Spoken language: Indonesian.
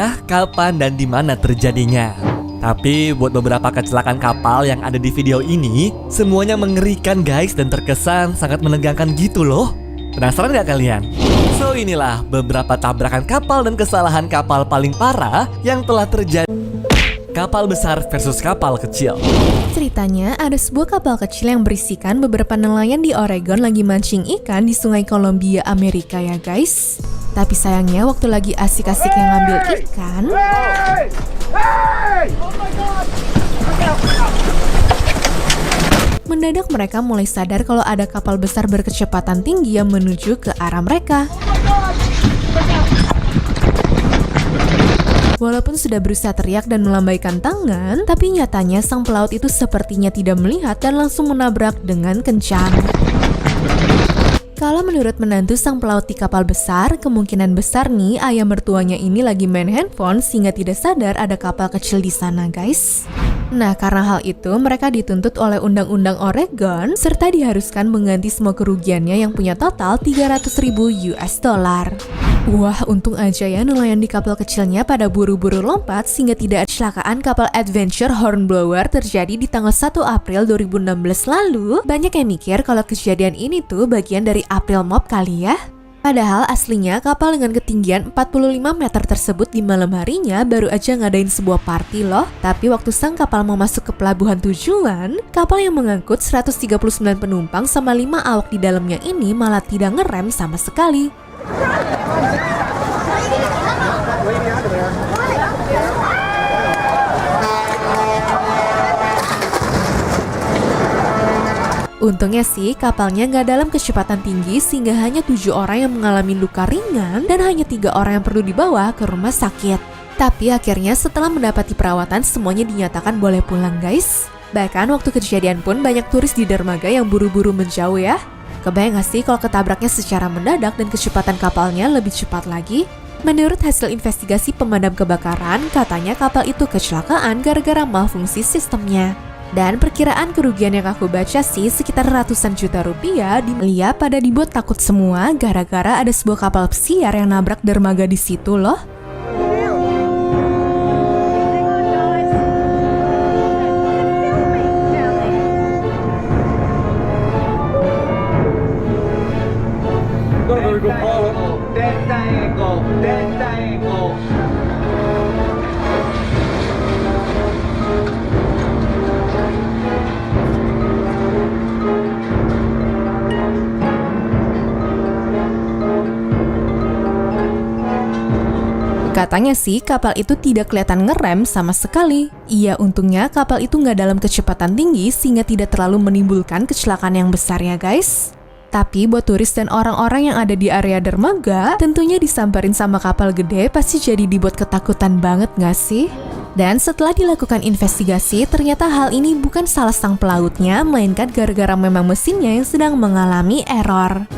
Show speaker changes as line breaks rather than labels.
mana, kapan, dan di mana terjadinya. Tapi buat beberapa kecelakaan kapal yang ada di video ini, semuanya mengerikan guys dan terkesan sangat menegangkan gitu loh. Penasaran gak kalian? So inilah beberapa tabrakan kapal dan kesalahan kapal paling parah yang telah terjadi. Kapal besar versus kapal kecil.
Ceritanya, ada sebuah kapal kecil yang berisikan beberapa nelayan di Oregon lagi mancing ikan di sungai Columbia, Amerika ya guys. Tapi sayangnya waktu lagi asik-asiknya ngambil ikan, mendadak mereka mulai sadar kalau ada kapal besar berkecepatan tinggi yang menuju ke arah mereka. Walaupun sudah berusaha teriak dan melambaikan tangan, tapi nyatanya sang pelaut itu sepertinya tidak melihat dan langsung menabrak dengan kencang. Kalau menurut menantu sang pelaut di kapal besar, kemungkinan besar nih ayah mertuanya ini lagi main handphone sehingga tidak sadar ada kapal kecil di sana guys. Nah, karena hal itu mereka dituntut oleh undang-undang Oregon serta diharuskan mengganti semua kerugiannya yang punya total 300.000 US dollar. Wah, untung aja ya nelayan di kapal kecilnya pada buru-buru lompat sehingga tidak ada kecelakaan kapal Adventure Hornblower terjadi di tanggal 1 April 2016 lalu. Banyak yang mikir kalau kejadian ini tuh bagian dari April Mop kali ya. Padahal aslinya kapal dengan ketinggian 45 meter tersebut di malam harinya baru aja ngadain sebuah party loh. Tapi waktu sang kapal mau masuk ke pelabuhan tujuan, kapal yang mengangkut 139 penumpang sama 5 awak di dalamnya ini malah tidak ngerem sama sekali. Untungnya sih kapalnya nggak dalam kecepatan tinggi sehingga hanya 7 orang yang mengalami luka ringan dan hanya 3 orang yang perlu dibawa ke rumah sakit. Tapi akhirnya setelah mendapati perawatan semuanya dinyatakan boleh pulang guys. Bahkan waktu kejadian pun banyak turis di dermaga yang buru-buru menjauh ya. Kebayang gak sih kalau ketabraknya secara mendadak dan kecepatan kapalnya lebih cepat lagi? Menurut hasil investigasi pemadam kebakaran, katanya kapal itu kecelakaan gara-gara malfungsi sistemnya. Dan perkiraan kerugian yang aku baca sih sekitar ratusan juta rupiah. Dia pada dibuat takut semua gara-gara ada sebuah kapal pesiar yang nabrak dermaga di situ loh. Katanya sih kapal itu tidak kelihatan ngerem sama sekali. Iya, untungnya kapal itu nggak dalam kecepatan tinggi sehingga tidak terlalu menimbulkan kecelakaan yang besar ya guys. Tapi buat turis dan orang-orang yang ada di area dermaga, tentunya disamperin sama kapal gede pasti jadi dibuat ketakutan banget nggak sih? Dan setelah dilakukan investigasi, ternyata hal ini bukan salah sang pelautnya, melainkan gara-gara memang mesinnya yang sedang mengalami error.